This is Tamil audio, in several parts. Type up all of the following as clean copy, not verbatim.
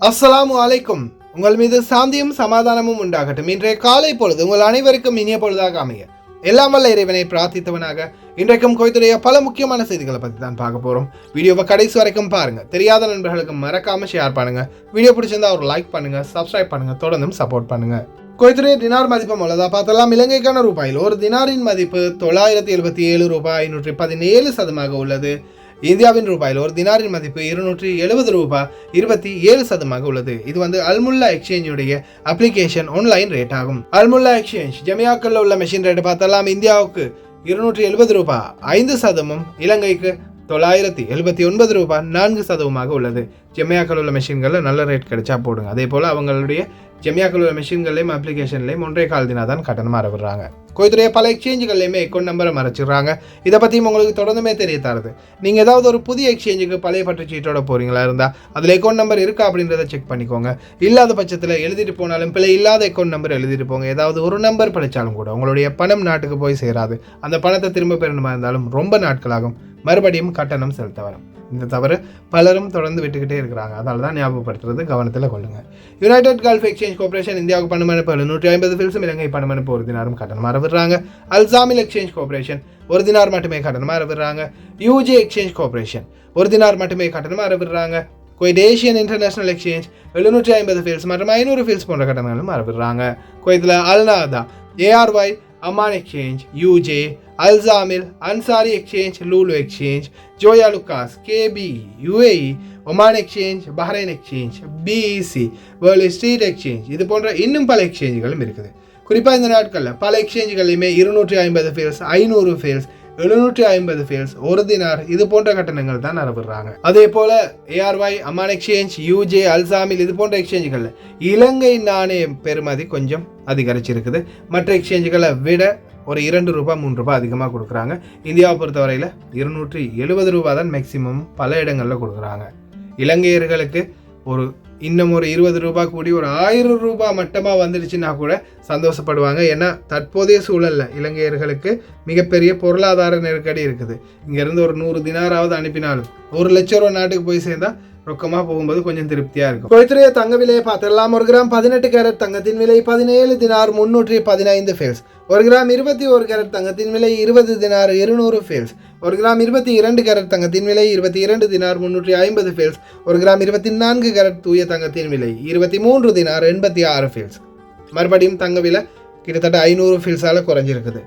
அஸ்ஸலாமு அலைக்கும். உங்கள் மீது சாந்தியும் சமாதானமும் உண்டாகட்டும். இன்றைய காலை பொழுது உங்கள் அனைவருக்கும் இனிய பொழுதாக அமைய எல்லாம் வல்ல இறைவனை பிரார்த்தித்தவனாக இன்றைக்கும் கோயத்துடைய பல முக்கியமான செய்திகளை பற்றி தான் பார்க்க போகிறோம். வீடியோவை கடைசி வரைக்கும் பாருங்க. தெரியாத நண்பர்களுக்கு மறக்காம ஷேர் பண்ணுங்க. வீடியோ பிடிச்சிருந்தா ஒரு லைக் பண்ணுங்க, சப்ஸ்கிரைப் பண்ணுங்க, தொடர்ந்தும் சப்போர்ட் பண்ணுங்க. கோயத்துடைய தினார் மதிப்பு உள்ளதா பார்த்தலாம். இலங்கைக்கான ரூபாயில் ஒரு தினாரின் மதிப்பு 977 ரூபாய் 517 உள்ளது. இந்தியாவின் ரூபாயில் ஒரு தினாரின் மதிப்பு 270 ரூபாய் 27 உள்ளது. இது அல்முல்லா எக்ஸ்சேஞ்சுடைய அப்ளிகேஷன் ஆன்லைன் ரேட் ஆகும். அல்முல்லா எக்ஸ்சேஞ்ச் ஜமியாக்கல்ல உள்ள மெஷின் ரேட் பார்த்தலாம். இந்தியாவுக்கு 270 ரூபாய் 5%, இலங்கைக்கு 979 ரூபாய் 4% உள்ளது. ஜமியாக்கள் உள்ள மெஷின்களில் நல்ல ரேட் கிடைச்சா போடுங்க. அதே போல் அவங்களுடைய ஜமியாக்கள் உள்ள மெஷின்களையும் அப்ளிகேஷன்லையும் 1.25 தினா தான் கட்டணமாக அறவிடுறாங்க. கோயத்துடைய பல எக்ஸ்சேஞ்சுகள்லையுமே அக்கௌண்ட் நம்பரை மறைச்சிடுறாங்க. இதை பற்றியும் உங்களுக்கு தொடர்ந்துமே தெரிய தருது. நீங்கள் ஏதாவது ஒரு புதிய எக்ஸ்சேஞ்சுக்கு பழைய பற்று சீட்டோட போகிறீங்களா இருந்தால் அதில் அக்கௌண்ட் நம்பர் இருக்கா அப்படின்றத செக் பண்ணிக்கோங்க. இல்லாத பட்சத்தில் எழுதிட்டு போனாலும் பிள்ளை இல்லாத அக்கௌண்ட் நம்பர் எழுதிட்டு போங்க. ஏதாவது ஒரு நம்பர் படித்தாலும் கூட உங்களுடைய பணம் நாட்டுக்கு போய் சேராது. அந்த பணத்தை திரும்ப பெறணுமா இருந்தாலும் ரொம்ப நாட்களாகும். மறுபடியும் கட்டணம் செலுத்த வரும். இந்த தவறு பலரும் தொடர்ந்து விட்டுக்கிட்டே இருக்கிறாங்க. அதனால தான் ஞாபகப்படுத்துறது, கவனத்தில் கொள்ளுங்க. யுனைடெட் கல்ஃப் எக்ஸ்சேஞ்ச் கார்பரேஷன் இந்தியாவுக்கு பணம் அனுப்ப 750 ஃபில்ஸும், இலங்கை பணம் அனுப்ப 1 தினாரும் கட்டணமாக அறவிடுறாங்க. அல்சாமில் எக்ஸ்சேஞ்ச் கார்பரேஷன் 1 தினார் மட்டுமே கட்டணமாக அறவிடுறாங்க. யூஜே எக்ஸ்சேஞ்ச் கார்பரேஷன் 1 தினார் மட்டுமே கட்டணமாக அறவிடுறாங்க. Kuwait Asian international exchange 750 fils மற்றும் 500 ஃபீல்ஸ் போன்ற கட்டணங்களும் அறவிடுறாங்க. குவைத்தில் Alnada, ARY, Aman exchange, UJ, Alsamil, Ansari exchange, Lulu exchange, Joyalukkas, KB, UAE, Oman exchange, Bahrain exchange, BEC, world street exchange, இது போன்ற இன்னும் பல எக்ஸ்சேஞ்சுகளும் இருக்குது. குறிப்பாக இந்த நாட்களில் பல எக்ஸ்சேஞ்சுகளையுமே 250 ஃபீல்ஸ், 500 ஃபீல்ஸ், 750 ஃபீல்ஸ், 1 தினார், இது போன்ற கட்டணங்கள் தான் அறவிடுறாங்க. அதே போல ஏஆர்ஒய், அமான் எக்ஸ்சேஞ்ச், யூஜே, அல்சாமில் இது போன்ற எக்ஸ்சேஞ்சுகளில் இலங்கை நாணயம் பெறுமதி கொஞ்சம் அதிகரிச்சிருக்குது. மற்ற எக்ஸ்சேஞ்சுகளை விட ஒரு 2 ரூபாய் 3 ரூபாய் அதிகமாக கொடுக்குறாங்க. இந்தியாவை பொறுத்தவரையில் 270 ரூபாய் தான் மேக்சிமம் பல இடங்களில் கொடுக்குறாங்க. இலங்கையர்களுக்கு இன்னும் ஒரு 20 ரூபாய் கூடி ஒரு 1000 ரூபாய் மட்டமாக வந்துடுச்சுன்னா கூட சந்தோஷப்படுவாங்க. ஏன்னா தற்போதைய சூழலில் இலங்கையர்களுக்கு மிகப்பெரிய பொருளாதார நெருக்கடி இருக்குது. இங்கேருந்து ஒரு 100 தினாராவது அனுப்பினாலும் 1 லட்சம் ரூபா நாட்டுக்கு போய் சேர்ந்தால் ரொக்கமாக போகும்போது கொஞ்சம் திருப்தியாக இருக்கும். கோயத்துடைய தங்க விலையை பார்த்துடலாம். 1 கிராம் 18 கேரட் தங்கத்தின் விலை 17 தினார் 315 ஃபீல்ஸ். 1 கிராம் 21 கேரட் தங்கத்தின் விலை 20 தினார் 200 ஃபீல்ஸ். 1 கிராம் 22 கேரட் தங்கத்தின் விலை 22 தினார் 350 ஃபீல்ஸ். 1 கிராம் 24 கேரட் தூய தங்கத்தின் விலை 23 தினார் 86 ஃபீல்ஸ். மறுபடியும் தங்க விலை கிட்டத்தட்ட 500 ஃபீல்ஸால் குறைஞ்சிருக்குது.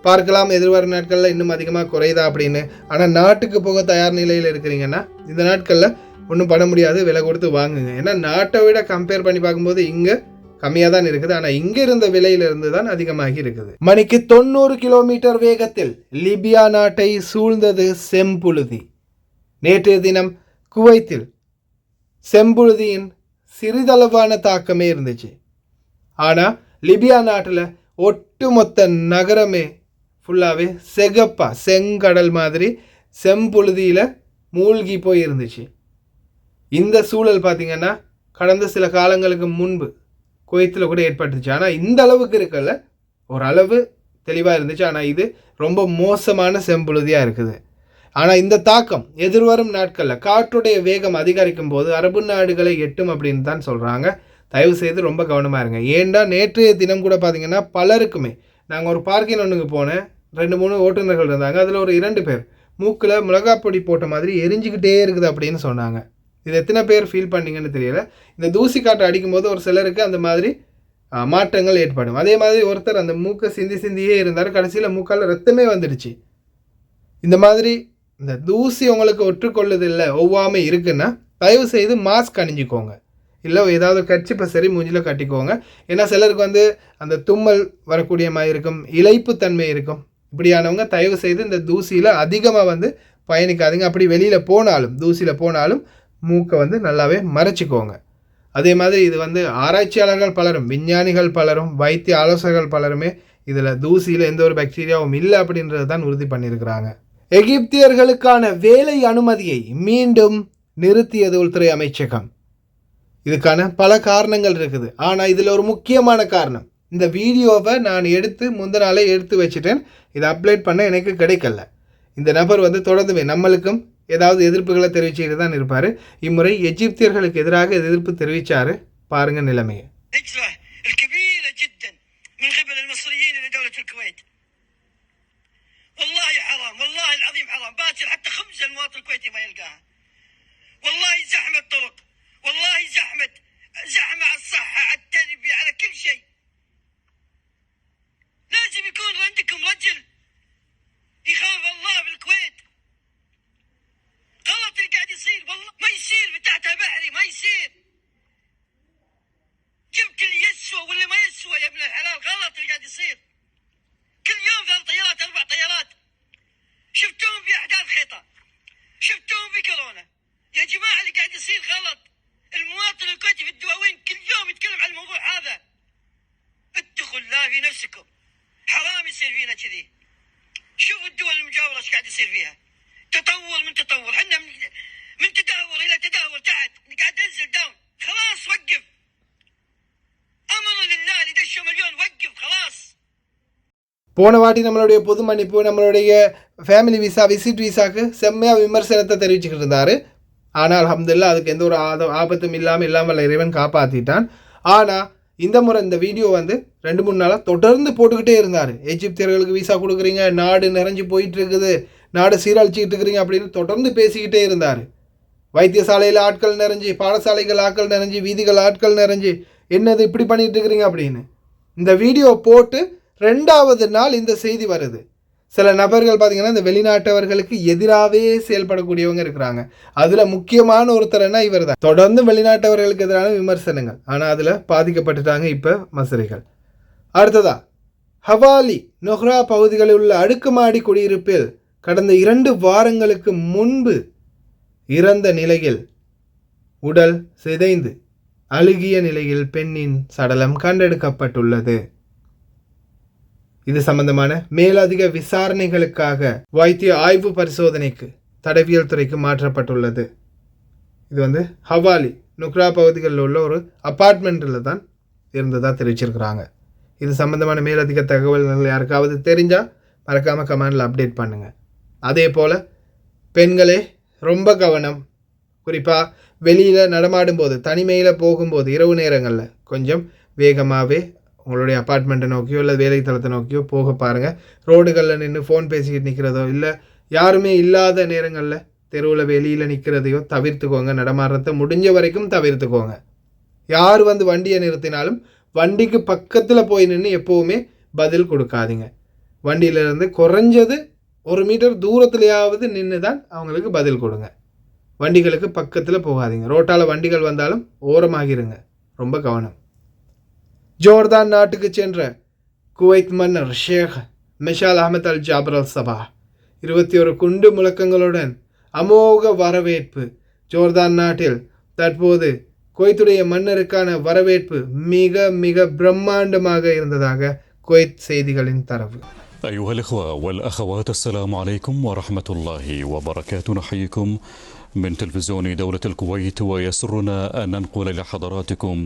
பார்க்கலாம் எதிர்வரும் நாட்களில் இன்னும் அதிகமாக குறையுதா அப்படின்னு. ஆனால் நாட்டுக்கு போக தயார் நிலையில் இருக்கிறீங்கன்னா இந்த நாட்களில் ஒன்றும் பண்ண முடியாது, விலை கொடுத்து வாங்குங்க. ஏன்னா நாட்டை விட கம்பேர் பண்ணி பார்க்கும்போது இங்கே கம்மியாக தான் இருக்குது. ஆனால் இங்கே இருந்த விலையிலிருந்து தான் அதிகமாகி இருக்குது. மணிக்கு 90 கிலோமீட்டர் வேகத்தில் லிபியா நாட்டை சூழ்ந்தது செம்புழுதி. நேற்றைய தினம் குவைத்தில் செம்புழுதியின் சிறிதளவான தாக்கமே இருந்துச்சு. ஆனால் லிபியா நாட்டில் ஒட்டுமொத்த நகரமே ஃபுல்லாகவே செங்கடல் மாதிரி செம்புழுதியில் மூழ்கி போய் இருந்துச்சு. இந்த சூழல் பார்த்திங்கன்னா கடந்த சில காலங்களுக்கு முன்பு குவைத்தில் கூட ஏற்பட்டுச்சு. ஆனால் இந்த அளவுக்கு இருக்கல, ஓரளவு தெளிவாக இருந்துச்சு. ஆனால் இது ரொம்ப மோசமான செம்புழுதியாக இருக்குது. ஆனால் இந்த தாக்கம் எதிர்வரும் நாட்களில் காற்றுடைய வேகம் அதிகரிக்கும் போது அரபு நாடுகளை எட்டும் அப்படின்னு தான் சொல்கிறாங்க. தயவு செய்து ரொம்ப கவனமாக இருங்க. ஏண்டா நேற்றைய தினம் கூட பார்த்திங்கன்னா பலருக்குமே, நாங்கள் ஒரு பார்க்கிங் ஒன்றுக்கு போனேன், 2-3 ஓட்டுநர்கள் இருந்தாங்க. அதில் ஒரு 2 பேர் மூக்கில் மிளகாப்பொடி போட்ட மாதிரி எரிஞ்சிக்கிட்டே இருக்குது அப்படின்னு சொன்னாங்க. இது எத்தனை பேர் ஃபீல் பண்ணிங்கன்னு தெரியல. இந்த தூசி காற்று அடிக்கும்போது ஒரு சிலருக்கு அந்த மாதிரி மாற்றங்கள் ஏற்படும். அதே மாதிரி ஒருத்தர் அந்த மூக்கை சிந்தியே இருந்தார், கடைசியில் மூக்கால் ரத்தமே வந்துடுச்சு. இந்த மாதிரி இந்த தூசி உங்களுக்கு ஒற்றுக்கொள்ளுதில்லை, ஒவ்வாமை இருக்குன்னா தயவு செய்து மாஸ்க் அணிஞ்சிக்கோங்க. இல்லை ஏதாவது கர்ச்சிப்பை சரி மூஞ்சில் கட்டிக்கோங்க. ஏன்னா சிலருக்கு அந்த தும்மல் வரக்கூடிய மாதிரி இருக்கும், இளைப்பு தன்மை இருக்கும். இப்படியானவங்க தயவு செய்து இந்த தூசியில் அதிகமாக பயணிக்காதீங்க. அப்படி வெளியில் போனாலும் தூசியில் போனாலும் மூக்கை நல்லாவே மறைச்சிக்கோங்க. அதே மாதிரி இது ஆராய்ச்சியாளர்கள் பலரும், விஞ்ஞானிகள் பலரும், வைத்திய ஆலோசகர்கள் பலருமே இதில் தூசியில் எந்த ஒரு பாக்டீரியாவும் இல்லை அப்படின்றது தான் உறுதி பண்ணியிருக்கிறாங்க. எகிப்தியர்களுக்கான வேலை அனுமதியை மீண்டும் நிறுத்தியது உள்துறை அமைச்சகம். இதுக்கான பல காரணங்கள் இருக்குது. ஆனால் இதில் ஒரு முக்கியமான காரணம், இந்த வீடியோவை நான் முந்தின நாளே எடுத்து வச்சுட்டேன். இதை அப்லோட் பண்ண எனக்கு கிடைக்கல. இந்த நபர் தொடர்ந்துமே நம்மளுக்கும் ஏதாவது எதிர்ப்புகளை தெரிவிச்சுட்டு தான் இருப்பார். இம்முறை எகிப்தியர்களுக்கு எதிராக எதிர்ப்பு தெரிவித்தார். பாருங்க நிலைமையை. போன வாட்டி நம்மளுடைய பொது மன்னிப்பு, நம்மளுடைய ஃபேமிலி விசா, விசிட் விசாவுக்கு செம்மையாக விமர்சனத்தை தெரிவிச்சுக்கிட்டு இருந்தார். ஆனால் அல்ஹம்துலில்லாஹ் அதுக்கு எந்த ஒரு ஆபத்தும் இல்லாமல் இறைவன் காப்பாற்றிட்டான். ஆனால் இந்த முறை இந்த வீடியோ 2-3 நாளாக தொடர்ந்து போட்டுக்கிட்டே இருந்தார். எகிப்தியர்களுக்கு விசா கொடுக்குறீங்க, நாடு நிறைஞ்சு போயிட்டு இருக்குது, நாடு சீரழிச்சிக்கிட்டு இருக்கிறீங்க அப்படின்னு தொடர்ந்து பேசிக்கிட்டே இருந்தார். வைத்தியசாலையில் ஆட்கள் நிறைஞ்சி, பாடசாலைகள் ஆட்கள் நிறைஞ்சி, வீதிகள் ஆட்கள் நிறைஞ்சி, என்னது இப்படி பண்ணிகிட்டு இருக்கிறீங்க அப்படின்னு. இந்த வீடியோ போட்டு 2வது நாள் இந்த செய்தி வருது. சில நபர்கள் பார்த்திங்கன்னா இந்த வெளிநாட்டவர்களுக்கு எதிராகவே செயல்படக்கூடியவங்க இருக்கிறாங்க. அதில் முக்கியமான ஒருத்தர்னா இவர் தான். தொடர்ந்து வெளிநாட்டவர்களுக்கு எதிரான விமர்சனங்கள், ஆனால் அதில் பாதிக்கப்பட்டுட்டாங்க இப்போ மசரிகள். அடுத்ததா ஹவாலி நொஹ்ரா பகுதிகளில் உள்ள அடுக்குமாடி குடியிருப்பில் கடந்த 2 வாரங்களுக்கு முன்பு இறந்த நிலையில், உடல் சிதைந்து அழுகிய நிலையில் பெண்ணின் சடலம் கண்டெடுக்கப்பட்டுள்ளது. இது சம்பந்தமான மேலதிக விசாரணைகளுக்காக வைத்திய ஆய்வு பரிசோதனைக்கு தடவியல் துறைக்கு மாற்றப்பட்டுள்ளது. இது ஹவாலி நுக்ரா பகுதிகளில் உள்ள ஒரு அப்பார்ட்மெண்ட்டில் தான் இருந்ததாக தெரிவிச்சிருக்கிறாங்க. இது சம்பந்தமான மேலதிக தகவல்கள் யாருக்காவது தெரிஞ்சால் மறக்காமல் கமெண்டில் அப்டேட் பண்ணுங்கள். அதே போல் பெண்களே ரொம்ப கவனம். குறிப்பாக வெளியில் நடமாடும்போது, தனிமையில் போகும்போது, இரவு நேரங்களில் கொஞ்சம் வேகமாகவே உங்களுடைய அப்பார்ட்மெண்ட்டை நோக்கியோ இல்லை வேலை தளத்தை நோக்கியோ போக பாருங்கள். ரோடுகளில் நின்று ஃபோன் பேசிக்கிட்டு நிற்கிறதோ இல்லை யாருமே இல்லாத நேரங்களில் தெருவில் வெளியில் நிற்கிறதையோ தவிர்த்துக்கோங்க. நடமாடுறத முடிஞ்ச வரைக்கும் தவிர்த்துக்கோங்க. யார் வண்டியை நிறுத்தினாலும் வண்டிக்கு பக்கத்தில் போய் நின்று எப்போவுமே பதில் கொடுக்காதீங்க. வண்டியிலேருந்து குறைஞ்சது 1 மீட்டர் தூரத்துலையாவது நின்று தான் அவங்களுக்கு பதில் கொடுங்க. வண்டிகளுக்கு பக்கத்தில் போகாதீங்க. ரோட்டால் வண்டிகள் வந்தாலும் ஓரமாகிருங்க. ரொம்ப கவனம். ஜோர்தான் நாட்டுக்கு சென்ற குவைத் மன்னர் ஷேக் மிஷால் அஹமத் அல் ஜாபர் அல் சபா 21 குண்டு முழக்கங்களுடன் அமோக வரவேற்பு. ஜோர்தான் நாட்டில் தற்போது குவைத்துடைய மன்னருக்கான வரவேற்பு மிக மிக பிரம்மாண்டமாக இருந்ததாக குவைத் செய்திகளின் தரவு. أيها الإخوة والأخوات، السلام عليكم ورحمة الله وبركاته. نحييكم من تلفزيون دولة الكويت، ويسرنا أن ننقل لحضراتكم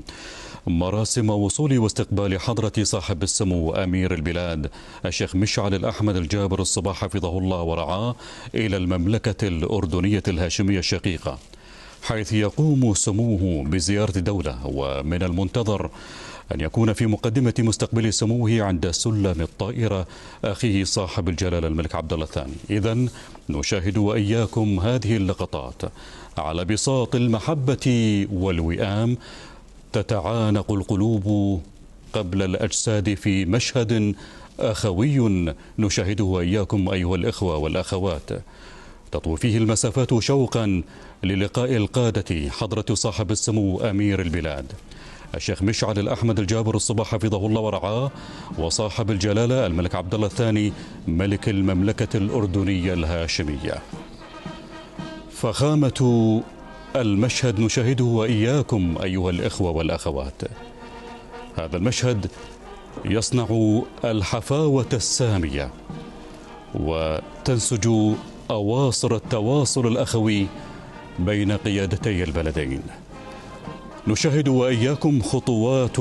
مراسم وصول واستقبال حضرة صاحب السمو أمير البلاد الشيخ مشعل الأحمد الجابر الصباح حفظه الله ورعاه إلى المملكة الأردنية الهاشمية الشقيقة، حيث يقوم سموه بزيارة دولة. ومن المنتظر أن يكون في مقدمة مستقبل سموه عند سلم الطائرة أخيه صاحب الجلالة الملك عبد الله الثاني. إذن نشاهد وإياكم هذه اللقطات على بساط المحبة والوئام. تتعانق القلوب قبل الأجساد في مشهد أخوي نشاهده وإياكم أيها الإخوة والأخوات. تطوي فيه المسافات شوقا للقاء القادة حضرة صاحب السمو أمير البلاد الشيخ مشعل الأحمد الجابر الصباح حفظه الله ورعاه، وصاحب الجلالة الملك عبد الله الثاني ملك المملكة الأردنية الهاشمية. فخامة المشهد نشاهده وإياكم أيها الإخوة والأخوات. هذا المشهد يصنع الحفاوة السامية وتنسج أواصر التواصل الأخوي بين قيادتي البلدين. نشاهد وإياكم خطوات.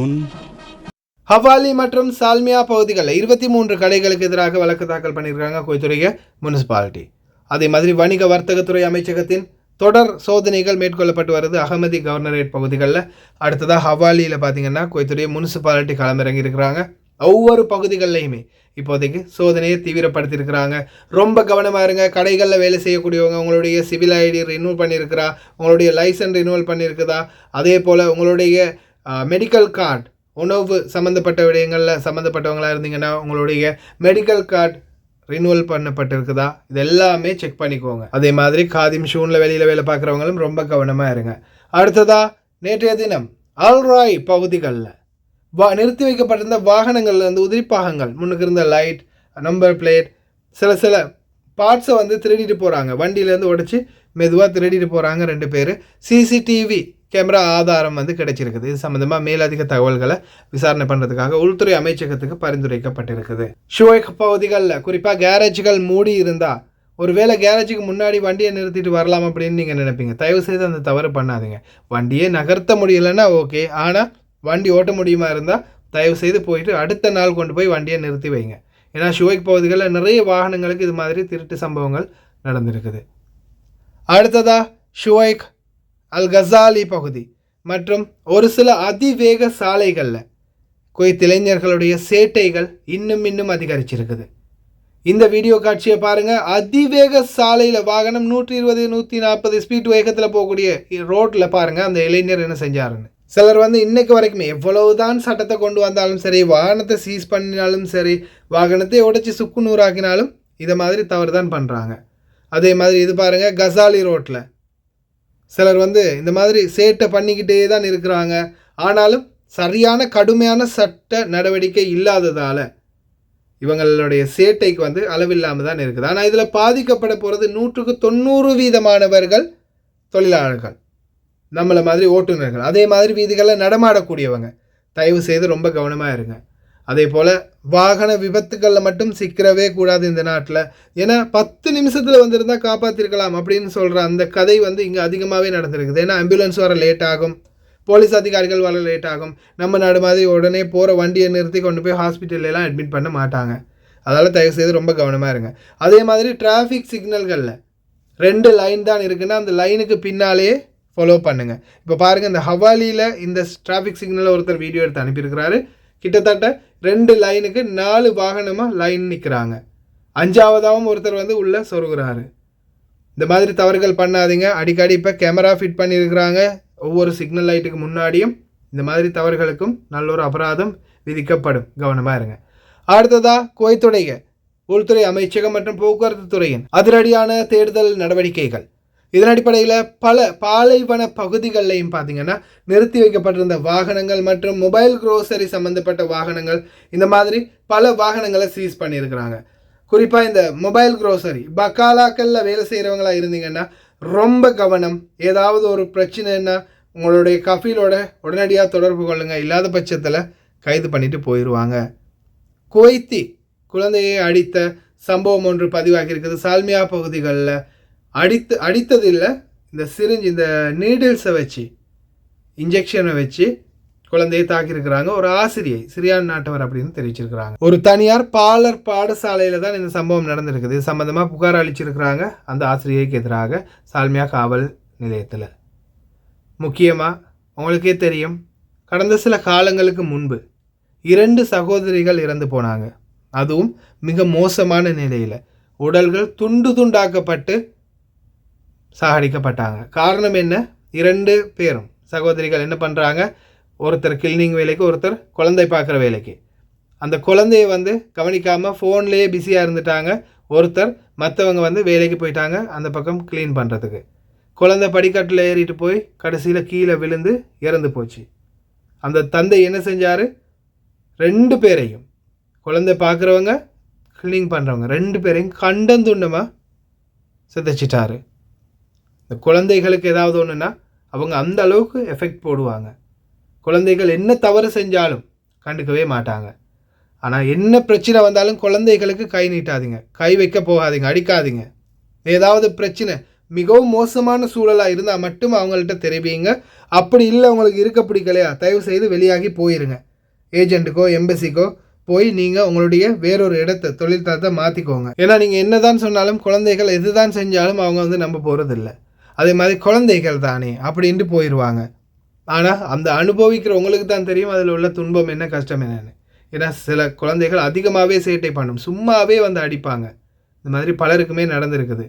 ஹவாலி மற்றும் சால்மியா பகுதிகளில் 23 கடைகளுக்கு எதிராக வழக்கு தாக்கல் பண்ணியிருக்காங்க குவைத்துடைய முனிசிபாலிட்டி. அதே மாதிரி வணிக வர்த்தகத்துறை அமைச்சகத்தின் தொடர் சோதனைகள் மேற்கொள்ளப்பட்டு வருது அகமதி கவர்னரேட் பகுதிகளில். அடுத்ததாக ஹவாலியில் பார்த்தீங்கன்னா குவைத்துடைய முனிசிபாலிட்டி களமிறங்கி இருக்கிறாங்க. ஒவ்வொரு பகுதிகளிலையுமே இப்போதைக்கு சோதனையை தீவிரப்படுத்தியிருக்கிறாங்க. ரொம்ப கவனமாக இருங்க. கடைகளில் வேலை செய்யக்கூடியவங்க உங்களுடைய சிவில் ஐடி ரினியூவல் பண்ணியிருக்கிறா, உங்களுடைய லைசன்ஸ் ரினியூவல் பண்ணியிருக்குதா, அதே போல் உங்களுடைய மெடிக்கல் கார்டு உணவு சம்மந்தப்பட்ட விடயங்களில் சம்மந்தப்பட்டவங்களாக இருந்தீங்கன்னா உங்களுடைய மெடிக்கல் கார்டு ரினியூவல் பண்ணப்பட்டிருக்குதா, இது எல்லாமே செக் பண்ணிக்கோங்க. அதே மாதிரி காதிம் ஷூனில் வெளியில் வேலை பார்க்குறவங்களும் ரொம்ப கவனமாக இருங்க. அடுத்ததாக நேற்றைய தினம் அல்ராய் பகுதிகளில் நிறுத்தி வைக்கப்பட்டிருந்த வாகனங்கள் வந்து உதிரிப்பாகங்கள், முன்னுக்கு இருந்த லைட், நம்பர் பிளேட், சில பார்ட்ஸை வந்து திருடிட்டு போகிறாங்க. வண்டியிலேருந்து உடைச்சி மெதுவாக திருடிட்டு போகிறாங்க 2 பேர். சிசிடிவி கேமரா ஆதாரம் வந்து கிடைச்சிருக்குது. இது சம்மந்தமாக மேலதிக தகவல்களை விசாரணை பண்ணுறதுக்காக உள்துறை அமைச்சகத்துக்கு பரிந்துரைக்கப்பட்டிருக்குது. ஷுவைக் பகுதிகளில் குறிப்பாக கேரேஜுகள் மூடி இருந்தால் ஒருவேளை கேரேஜுக்கு முன்னாடி வண்டியை நிறுத்திட்டு வரலாம் அப்படின்னு நீங்கள் நினைப்பீங்க. தயவுசெய்து அந்த தவறு பண்ணாதீங்க. வண்டியை நகர்த்த முடியலைன்னா ஓகே, ஆனால் வண்டி ஓட்ட முடியுமா இருந்தால் தயவுசெய்து போயிட்டு அடுத்த நாள் கொண்டு போய் வண்டியை நிறுத்தி வைங்க. ஏன்னா ஷுவைக் பகுதிகளில் நிறைய வாகனங்களுக்கு இது மாதிரி திருட்டு சம்பவங்கள் நடந்திருக்குது. அடுத்ததாக ஷுவைக் அல் கசாலி பகுதி மற்றும் ஒரு சில அதிவேக சாலைகளில் குவைத் இளைஞர்களுடைய சேட்டைகள் இன்னும் அதிகரிச்சிருக்குது. இந்த வீடியோ காட்சியை பாருங்கள். அதிவேக சாலையில் வாகனம் 120 140 ஸ்பீட் வேகத்தில் போகக்கூடிய ரோட்டில் பாருங்கள் அந்த இளைஞர் என்ன செஞ்சாருன்னு. சிலர் வந்து இன்னைக்கு வரைக்குமே எவ்வளவுதான் சட்டத்தை கொண்டு வந்தாலும் சரி, வாகனத்தை சீஸ் பண்ணினாலும் சரி, வாகனத்தை உடைச்சி சுக்கு நூறாக்கினாலும் இதை மாதிரி தவறு தான் பண்ணுறாங்க. அதே மாதிரி இது பாருங்கள், கசாலி ரோட்டில் சிலர் வந்து இந்த மாதிரி சேட்டை பண்ணிக்கிட்டே தான் இருக்கிறாங்க. ஆனாலும் சரியான கடுமையான சட்ட நடவடிக்கை இல்லாததால் இவங்களுடைய சேட்டைக்கு வந்து அளவில்லாமல் தான் இருக்குது. ஆனால் இதில் பாதிக்கப்பட போகிறது 190% தொழிலாளர்கள், நம்மளை மாதிரி ஓட்டுநர்கள், அதே மாதிரி வீதிகளில் நடமாடக்கூடியவங்க. தயவு செய்து ரொம்ப கவனமாக இருங்க. அதே போல் வாகன விபத்துக்களில் மட்டும் சிக்கிறவே கூடாது இந்த நாட்டில். ஏன்னா 10 நிமிஷத்தில் வந்திருந்தால் காப்பாற்றிருக்கலாம் அப்படின்னு சொல்கிற அந்த கதை வந்து இங்கே அதிகமாகவே நடந்திருக்குது. ஏன்னா ஆம்புலன்ஸ் வர லேட் ஆகும், போலீஸ் அதிகாரிகள் வர லேட் ஆகும். நம்ம நாடு மாதிரி உடனே போகிற வண்டியை நிறுத்தி கொண்டு போய் ஹாஸ்பிட்டல்லாம் அட்மிட் பண்ண மாட்டாங்க. அதனால் தயவு செய்து ரொம்ப கவனமாக இருங்க. அதே மாதிரி டிராஃபிக் சிக்னல்களில் 2 லைன் தான் இருக்குன்னா அந்த லைனுக்கு பின்னாலே ஃபாலோ பண்ணுங்கள். இப்போ பாருங்கள், இந்த ஹவாலியில் இந்த டிராஃபிக் சிக்னலில் ஒருத்தர் வீடியோ எடுத்து அனுப்பியிருக்கிறாரு. கிட்டத்தட்ட 2 லைனுக்கு 4 வாகனமாக லைன் நிற்கிறாங்க. 5ஆவதாகவும் ஒருத்தர் வந்து உள்ளே சொருகிறாரு. இந்த மாதிரி தவறுகள் பண்ணாதீங்க. அடிக்கடி இப்போ கேமரா ஃபிட் பண்ணியிருக்கிறாங்க ஒவ்வொரு சிக்னல் லைட்டுக்கு முன்னாடியும். இந்த மாதிரி தவறுகளுக்கும் நல்ல ஒரு அபராதம் விதிக்கப்படும். கவனமாக இருங்க. அடுத்ததாக குவைத்துடைய உள்துறை அமைச்சகம் மற்றும் போக்குவரத்து துறையின் அதிரடியான தேடுதல் நடவடிக்கைகள். இதன் அடிப்படையில் பல பாலைவன பகுதிகளிலையும் பார்த்தீங்கன்னா நிறுத்தி வைக்கப்பட்டிருந்த வாகனங்கள் மற்றும் மொபைல் க்ரோசரி சம்மந்தப்பட்ட வாகனங்கள், இந்த மாதிரி பல வாகனங்களை சீஸ் பண்ணியிருக்கிறாங்க. குறிப்பாக இந்த மொபைல் க்ரோசரி பக்காலாக்களில் வேலை செய்கிறவங்களா இருந்தீங்கன்னா ரொம்ப கவனம். ஏதாவது ஒரு பிரச்சனைன்னா உங்களுடைய கஃபீலோட உடனடியாக தொடர்பு கொள்ளுங்கள். இல்லாத பட்சத்தில் கைது பண்ணிட்டு போயிடுவாங்க. குவைத்தி குழந்தையை அடித்த சம்பவம் ஒன்று பதிவாகி இருக்குது. சால்மியா பகுதிகளில் அடித்தது இல்லை, இந்த சிரிஞ்ச் இந்த நீடில்ஸை வச்சு இன்ஜெக்ஷனை வச்சு குழந்தையை தாக்கியிருக்கிறாங்க. ஒரு ஆசிரியை, சிரியான் நாட்டவர் அப்படின்னு தெரிவிச்சிருக்கிறாங்க. ஒரு தனியார் பாடசாலையில் தான் இந்த சம்பவம் நடந்திருக்குது. இது சம்பந்தமாக புகார் அளிச்சிருக்கிறாங்க அந்த ஆசிரியைக்கு எதிராக சால்மியா காவல் நிலையத்தில். முக்கியமாக உங்களுக்கே தெரியும், கடந்த சில காலங்களுக்கு முன்பு 2 சகோதரிகள் இறந்து போனாங்க. அதுவும் மிக மோசமான நிலையில் உடல்கள் துண்டு துண்டாக்கப்பட்டு சாகடிக்கப்பட்டாங்க. காரணம் என்ன? 2 பேரும் சகோதரிகள் என்ன பண்ணுறாங்க, ஒருத்தர் கிளீனிங் வேலைக்கு, ஒருத்தர் குழந்தை பார்க்குற வேலைக்கு. அந்த குழந்தைய வந்து கவனிக்காமல் ஃபோன்லேயே பிஸியாக இருந்துட்டாங்க. ஒருத்தர் மற்றவங்க வந்து வேலைக்கு போயிட்டாங்க அந்த பக்கம் க்ளீன் பண்ணுறதுக்கு. குழந்தை படிக்கட்டில் ஏறிட்டு போய் கடைசியில் கீழே விழுந்து இறந்து போச்சு. அந்த தந்தை என்ன செஞ்சார், 2 பேரையும், குழந்தை பார்க்குறவங்க க்ளீன் பண்ணுறவங்க 2 பேரையும் கண்டந்துண்டமாக சிதைச்சிட்டாரு. இந்த குழந்தைகளுக்கு ஏதாவது ஒன்றுன்னா அவங்க அந்த அளவுக்கு எஃபெக்ட் போடுவாங்க. குழந்தைகள் என்ன தவறு செஞ்சாலும் கண்டுக்கவே மாட்டாங்க. ஆனால் என்ன பிரச்சனை வந்தாலும் குழந்தைகளுக்கு கை நீட்டாதீங்க, கை வைக்க போகாதீங்க, அடிக்காதீங்க. ஏதாவது பிரச்சனை மிகவும் மோசமான சூழலாக இருந்தால் மட்டும் அவங்கள்ட்ட தெரிவிங்க. அப்படி இல்லை உங்களுக்கு இருக்க பிடிக்கலையா, தயவு செய்து வெளியாகி போயிருங்க. ஏஜெண்ட்டுக்கோ எம்பசிக்கோ போய் நீங்கள் உங்களுடைய வேறொரு இடத்தை தொழில்தளத்தை மாற்றிக்கோங்க. ஏன்னா நீங்கள் என்னதான் சொன்னாலும் குழந்தைகள் எதுதான் செஞ்சாலும் அவங்க வந்து நம்ப போகிறதில்ல. அதே மாதிரி குழந்தைகள் தானே அப்படின்ட்டு போயிடுவாங்க. ஆனால் அந்த அனுபவிக்கிறவங்களுக்கு தான் தெரியும் அதில் உள்ள துன்பம் என்ன கஷ்டம் என்னென்னு. ஏன்னா சில குழந்தைகள் அதிகமாகவே சேட்டை பண்ணும், சும்மாவே வந்து அடிப்பாங்க. இந்த மாதிரி பலருக்குமே நடந்திருக்குது.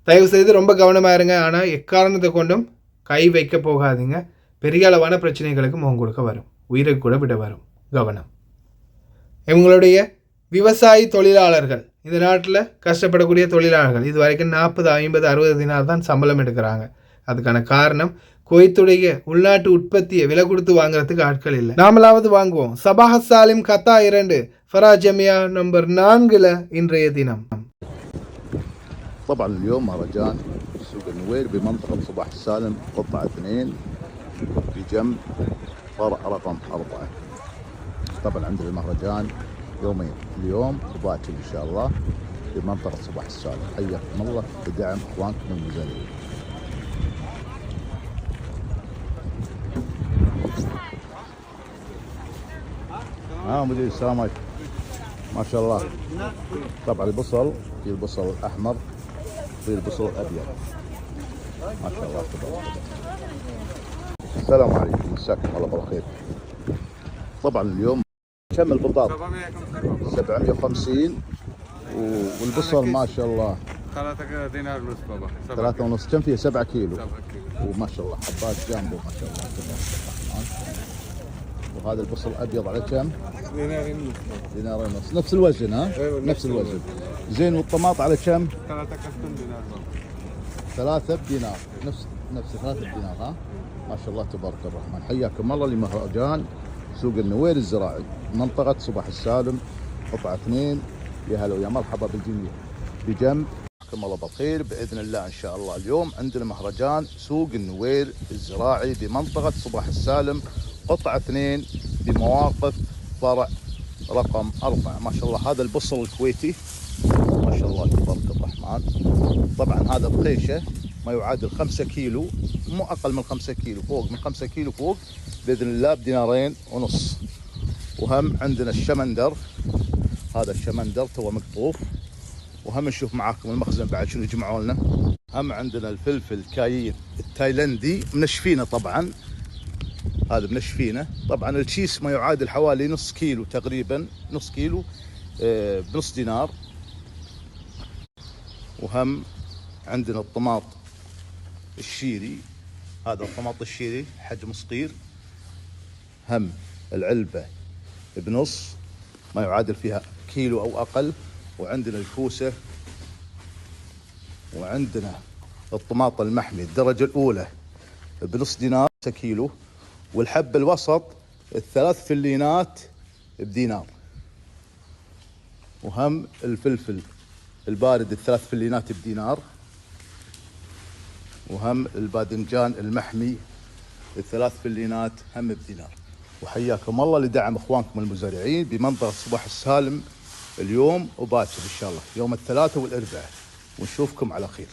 தயவுசெய்து ரொம்ப கவனமாக இருங்க. ஆனால் எக்காரணத்தை கொண்டும் கை வைக்க போகாதீங்க. பெரிய அளவான பிரச்சனைகளுக்கு முகம் கொடுக்க வரும், உயிரை கூட விட வரும். கவனம். இவங்களுடைய விவசாயி தொழிலாளர்கள், இந்த நாட்டில் கஷ்டப்படக்கூடிய தொழிலாளர்கள் இது வரைக்கும் 40, 50, 60 தினார் தான் சம்பளம் எடுக்கிறாங்க. அதுக்கான காரணம் குவைத்துடைய உள்நாட்டு உற்பத்தியை விலை கொடுத்து வாங்குறதுக்கு ஆட்கள் இல்லை. நாமளாவது வாங்குவோம். சபாஹ் சாலிம் கத்தா 2 ஃபராஜமியா நம்பர் 4ல் இன்றைய தினம். طبعا اليوم مهرجان سوق النوير بمنطقة صباح السالم قطعة 2 بجنب فرع رقم 4. طبعا عندنا المهرجان يومين، اليوم وباكر ان شاء الله بمنطقة صباح السالم. حياكم الله بدعم اخوانكم المزارعين. مدير السلام عليكم. ما شاء الله. طبعا البصل في البصل الاحمر في البصل الابيض. ما شاء الله تبارك الله. السلام عليكم، مساكم الله بالخير. طبعا اليوم كم البطاطا؟ 750 والبصل ما شاء الله 3 دينار ونص بابا. 3 ونص. كم فيه؟ 7 كيلو. 7 كيلو. وما شاء الله حبات جامبو ما شاء الله تبارك الرحمن. وهذا البصل الابيض على كم؟ 2 دينار ونص بابا. 2 دينار ونص. نفس الوزن ها؟ أيوة نفس الوزن. زين. والطماط على كم؟ 3 كرتون دينار بابا. 3 بدينار. نفس 3 بدينار ها؟ ما شاء الله تبارك الرحمن. حياكم الله لمهرجان سوق النوير الزراعي منطقة صباح السالم قطعة 2. يا هلا ويا مرحبا بالجميع بجنب. حياكم الله بالخير بإذن الله إن شاء الله. اليوم عندنا مهرجان سوق النوير الزراعي بمنطقة صباح السالم قطعة 2 بمواقف فرع رقم 4. ما شاء الله. هذا البصل الكويتي ما شاء الله تبارك الرحمن. طبعا هذا بقيشة ما يعادل 5 كيلو، مو أقل من 5 كيلو، فوق من 5 كيلو فوق بإذن الله بدينارين ونص. وهم عندنا الشمندر، هذا الشمندر تو مقطوف. وهم نشوف معاكم المخزن بعد شنو جمعوا لنا. هم عندنا الفلفل كايين التايلندي منشفينه، طبعا هذا منشفينه. طبعا الكيس ما يعادل حوالي نص كيلو تقريبا، نص كيلو بنص دينار. وهم عندنا الطماط الشيري، هذا الطماط الشيري حجم صغير، هم العلبة بنص ما يعادل فيها كيلو أو أقل. وعندنا الكوسة، وعندنا الطماط المحمي الدرجة الأولى بنص دينار 5 كيلو. والحب الوسط 3 فلينات بدينار. وهم الفلفل البارد 3 فلينات بدينار. وهم الباذنجان المحمي 3 فلينات هم بدينار. وحياكم الله لدعم اخوانكم المزارعين بمنطقة صباح السالم اليوم وباكر ان شاء الله يوم الثلاثاء والاربعاء. ونشوفكم على خير.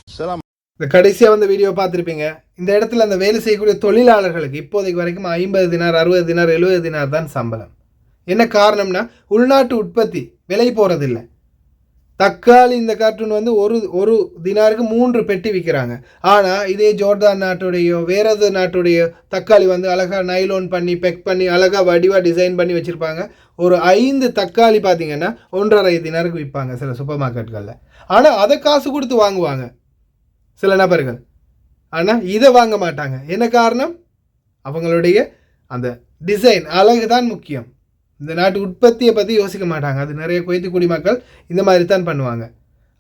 السلام. இந்த கடைசியாக வந்து வீடியோ பார்த்துருப்பீங்க. இந்த இடத்துல அந்த வேலை செய்யக்கூடிய தொழிலாளர்களுக்கு இப்போதைக்கு வரைக்கும் 50 தினார், 60 தினார், 70 தினார் தான் சம்பளம். என்ன காரணம்னா உள்நாட்டு உற்பத்தி விலை போகிறதில்லை. தக்காளி இந்த கார்ட்டூன் வந்து ஒரு தினாருக்கு 3 பெட்டி விற்கிறாங்க. ஆனால் இதே ஜோர்தான் நாட்டுடையோ வேறது நாட்டுடைய தக்காளி வந்து அழகாக நைலோன் பண்ணி பெக் பண்ணி அழகாக வடிவாக டிசைன் பண்ணி வச்சுருப்பாங்க. ஒரு 5 தக்காளி பார்த்திங்கன்னா 1.5 தினாருக்கு விற்பாங்க சில சூப்பர் மார்க்கெட்டுகளில். ஆனால் அதை காசு கொடுத்து வாங்குவாங்க சில நபர்கள். ஆனால் இதை வாங்க மாட்டாங்க. என்ன காரணம்? அவங்களுடைய அந்த டிசைன் அழகு தான் முக்கியம். இந்த நாட்டு உற்பத்தியை பற்றி யோசிக்க மாட்டாங்க. அது நிறைய குவைத்து குடிமக்கள் இந்த மாதிரி தான் பண்ணுவாங்க.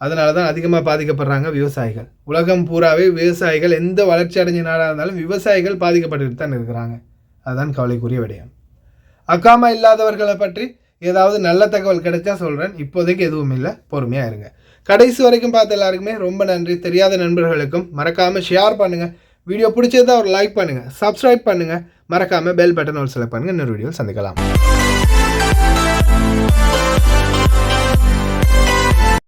அதனால தான் அதிகமாக பாதிக்கப்படுறாங்க விவசாயிகள். உலகம் பூராவே விவசாயிகள் எந்த வளர்ச்சி அடைஞ்ச நாடாக இருந்தாலும் விவசாயிகள் பாதிக்கப்பட்டு தான் இருக்கிறாங்க. அதுதான் கவலைக்குரிய விடயம். அக்காமா இல்லாதவர்களை பற்றி ஏதாவது நல்ல தகவல் கிடைச்சா சொல்கிறேன். இப்போதைக்கு எதுவும் இல்லை, பொறுமையாக இருங்க. கடைசி வரைக்கும் பார்த்த எல்லாருக்குமே ரொம்ப நன்றி. தெரியாத நண்பர்களுக்கும் மறக்காமல் ஷேர் பண்ணுங்கள். வீடியோ பிடிச்சதா ஒரு லைக் பண்ணுங்கள், சப்ஸ்கிரைப் பண்ணுங்கள், மறக்காமல் பெல் பட்டன் ஒரு செலக்ட் பண்ணுங்கள். இன்னொரு வீடியோவில் சந்திக்கலாம்.